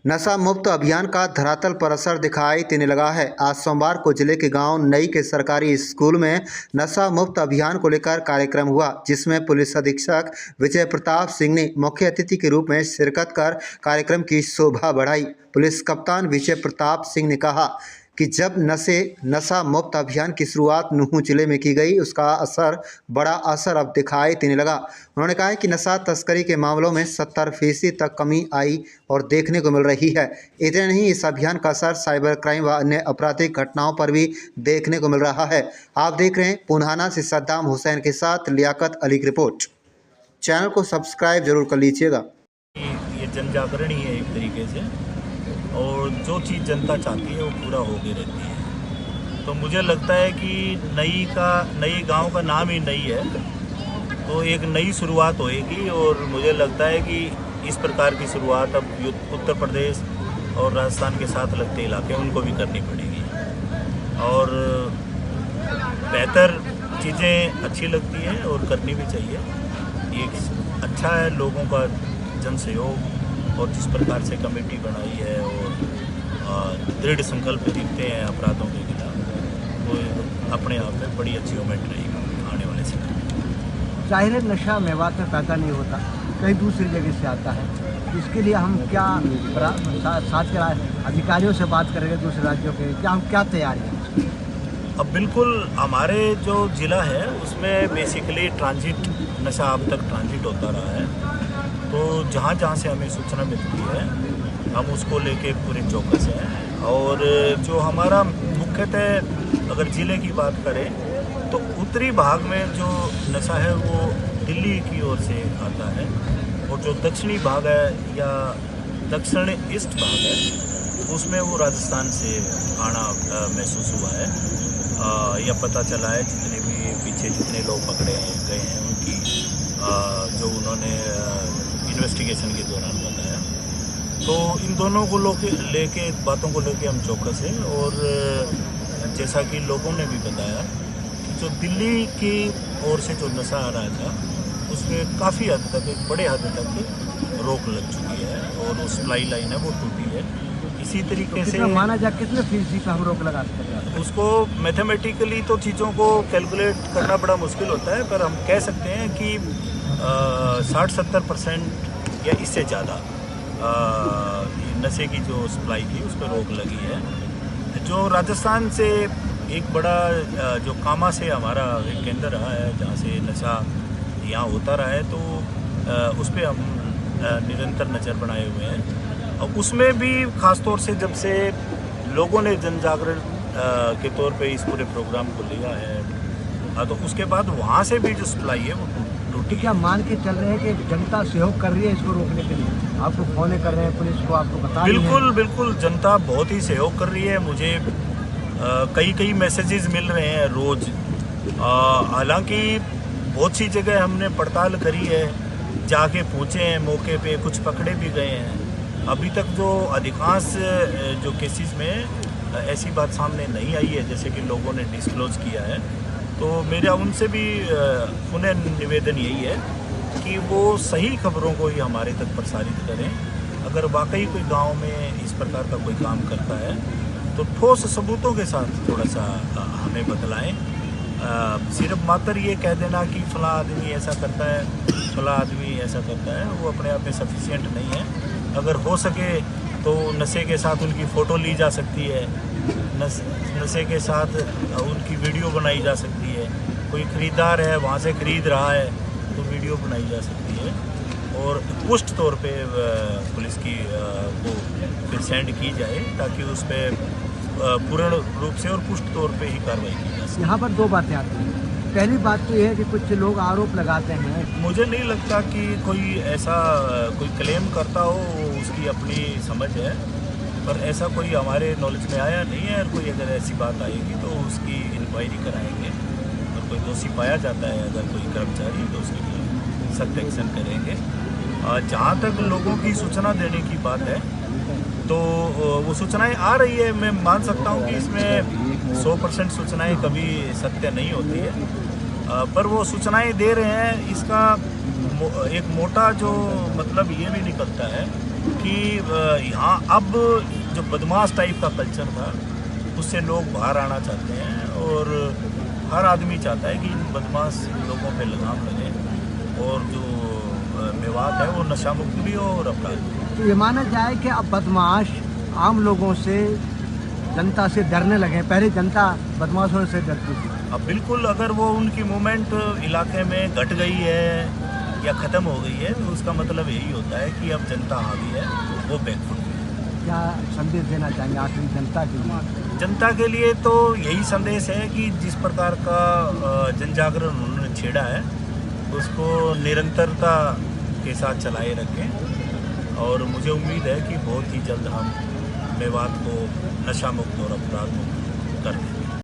नशा मुक्त अभियान का धरातल पर असर दिखाई देने लगा है। आज सोमवार को जिले के गांव नई के सरकारी स्कूल में नशा मुक्त अभियान को लेकर कार्यक्रम हुआ, जिसमें पुलिस अधीक्षक विजय प्रताप सिंह ने मुख्य अतिथि के रूप में शिरकत कर कार्यक्रम की शोभा बढ़ाई। पुलिस कप्तान विजय प्रताप सिंह ने कहा कि जब नशा मुक्त अभियान की शुरुआत नूंह जिले में की गई, उसका बड़ा असर अब दिखाई देने लगा। उन्होंने कहा कि नशा तस्करी के मामलों में 70% तक कमी आई और देखने को मिल रही है। इतना नहीं, इस अभियान का असर साइबर क्राइम व अन्य आपराधिक घटनाओं पर भी देखने को मिल रहा है। आप देख रहे हैं पुन्हाना से सद्दाम हुसैन के साथ लियाकत अली की रिपोर्ट। चैनल को सब्सक्राइब जरूर कर लीजिएगा। ये जन जागरण ही है एक तरीके से, और जो चीज़ जनता चाहती है वो पूरा होगी रहती है। तो मुझे लगता है कि नई गांव का नाम ही नई है, तो एक नई शुरुआत होएगी। और मुझे लगता है कि इस प्रकार की शुरुआत अब उत्तर प्रदेश और राजस्थान के साथ लगते इलाके उनको भी करनी पड़ेगी। और बेहतर चीज़ें अच्छी लगती हैं और करनी भी चाहिए। ये अच्छा है लोगों का जन सहयोग, और जिस प्रकार से कमेटी बनाई है और दृढ़ संकल्प दिखते हैं अपराधों के खिलाफ, तो अपने आप में बड़ी अचीवमेंट रहेगी आने वाले समय में। जाहिर है नशा मेवात में पैदा नहीं होता, कई दूसरी जगह से आता है। इसके लिए हम क्या साथ के अधिकारियों से बात करेंगे दूसरे राज्यों के, क्या हम क्या तैयारी हैं? अब बिल्कुल हमारे जो ज़िला है उसमें बेसिकली ट्रांजिट नशा अब तक ट्रांजिट होता रहा है। तो जहाँ जहाँ से हमें सूचना मिलती है हम उसको लेके पूरे चौकस हैं। और जो हमारा मुख्यतः अगर ज़िले की बात करें तो उत्तरी भाग में जो नशा है वो दिल्ली की ओर से आता है, और जो दक्षिणी भाग है या दक्षिण ईस्ट भाग है उसमें वो राजस्थान से आना महसूस हुआ है। या पता चला है जितने भी पीछे जितने लोग पकड़े गए हैं उनकी जो उन्होंने इन्वेस्टिगेशन के दौरान बताया। तो इन दोनों को लेके बातों को लेके हम चौकस हैं। और जैसा कि लोगों ने भी बताया कि जो दिल्ली की ओर से जो नशा आ रहा था उसमें काफ़ी हद तक, एक बड़े हद तक रोक लग चुकी है, और वो सप्लाई लाइन है वो टूटी है। इसी तरीके से माना जाए कितने फीसदी पर हम रोक लगा सकते हैं? उसको मैथमेटिकली तो चीज़ों को कैलकुलेट करना बड़ा मुश्किल होता है, पर हम कह सकते हैं कि 60-70% या इससे ज़्यादा नशे की जो सप्लाई थी उस पर रोक लगी है। जो राजस्थान से एक बड़ा जो कामा से हमारा एक केंद्र रहा है जहाँ से नशा यहाँ होता रहा है, तो उस पर हम निरंतर नज़र बनाए हुए हैं। और उसमें भी ख़ास तौर से जब से लोगों ने जन जागरण के तौर पे इस पूरे प्रोग्राम को लिया है, तो उसके बाद वहाँ से भी जो सप्लाई है वो टूटी। क्या मान के चल रहे हैं कि जनता सहयोग कर रही है इसको रोकने के लिए? आपको फोन कर रहे हैं पुलिस को, आपको बता रही है? बिल्कुल जनता बहुत ही सहयोग कर रही है। मुझे कई मैसेजेस मिल रहे हैं रोज़। हालांकि बहुत सी जगह हमने पड़ताल करी है, जाके पहुँचे हैं मौके पे, कुछ पकड़े भी गए हैं। अभी तक जो अधिकांश जो केसेस में ऐसी बात सामने नहीं आई है जैसे कि लोगों ने डिस्क्लोज़ किया है। तो मेरा उनसे भी पुनः निवेदन यही है कि वो सही खबरों को ही हमारे तक प्रसारित करें। अगर वाकई कोई गांव में इस प्रकार का कोई काम करता है तो ठोस सबूतों के साथ थोड़ा सा हमें बतलाएं। सिर्फ मात्र ये कह देना कि फला आदमी ऐसा करता है, फला आदमी ऐसा करता है, वो अपने आप में सफिशिएंट नहीं है। अगर हो सके तो नशे के साथ उनकी फ़ोटो ली जा सकती है, नशे के साथ उनकी वीडियो बनाई जा सकती है। कोई ख़रीदार है वहाँ से ख़रीद रहा है तो वीडियो बनाई जा सकती है, और पुष्ट तौर पे पुलिस की को फिर सेंड की जाए ताकि उस पर पूर्ण रूप से और पुष्ट तौर पे ही कार्रवाई की जा सके। यहाँ पर दो बातें आती हैं। पहली बात तो ये है कि कुछ लोग आरोप लगाते हैं। मुझे नहीं लगता कि कोई ऐसा कोई क्लेम करता हो, उसकी अपनी समझ है, पर ऐसा कोई हमारे नॉलेज में आया नहीं है। और कोई अगर ऐसी बात आएगी तो उसकी इंक्वायरी कराएंगे, और कोई दोषी पाया जाता है अगर कोई कर्मचारी तो उसके लिए सख्त एक्शन करेंगे। जहाँ तक लोगों की सूचना देने की बात है तो वो सूचनाएं आ रही है। मैं मान सकता हूँ कि इसमें 100% सूचनाएं कभी सत्य नहीं होती है, पर वो सूचनाएं दे रहे हैं। इसका एक मोटा जो मतलब ये भी निकलता है कि यहाँ अब जो बदमाश टाइप का कल्चर था उससे लोग बाहर आना चाहते हैं और हर आदमी चाहता है कि इन बदमाश लोगों पे लगाम लगे और जो मेवात है वो नशा मुक्त भी हो और अपराध भी। तो ये माना जाए कि अब बदमाश आम लोगों से, जनता से डरने लगे। पहले जनता बदमाशों से डरती थी। अब बिल्कुल अगर वो उनकी मूवमेंट इलाके में घट गई है या ख़त्म हो गई है तो उसका मतलब यही होता है कि अब जनता हावी है, वो बैकफुट। क्या संदेश देना चाहेंगे आखिरी जनता के लिए? जनता के लिए तो यही संदेश है कि जिस प्रकार का जन जागरण उन्होंने छेड़ा है उसको निरंतरता के साथ चलाए रखें और मुझे उम्मीद है कि बहुत ही जल्द हम मेवात को नशा मुक्त और अपराध मुक्त कर दें।